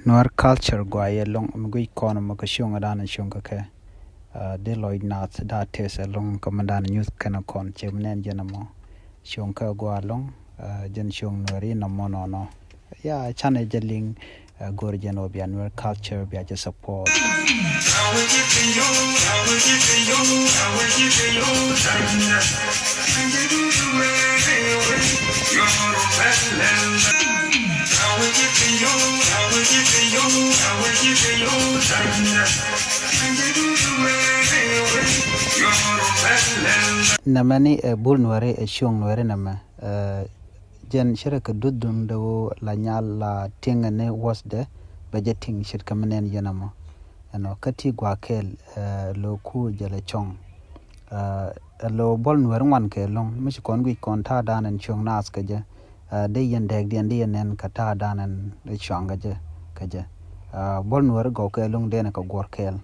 Noir culture guay long mgui kono makashung adana shunga ke deloid nat da tes along commandant news kana kon chemnen janamo shunga gua long jan shung nori namo no ya chane jaling gorjan obian noir culture bia just support namani bul nuare shung nuare nama jen shirka dudun do la nyal la tingane wasde budgeting shirka menen yanama ano kati gwakel lo ku jale chong lo bol nuare wan ke long mishi kon gui kon ta danan chung nas ka je de yen deg den de nen kata danan chong ga je ka je bol nuare go ke long de na ka gor kel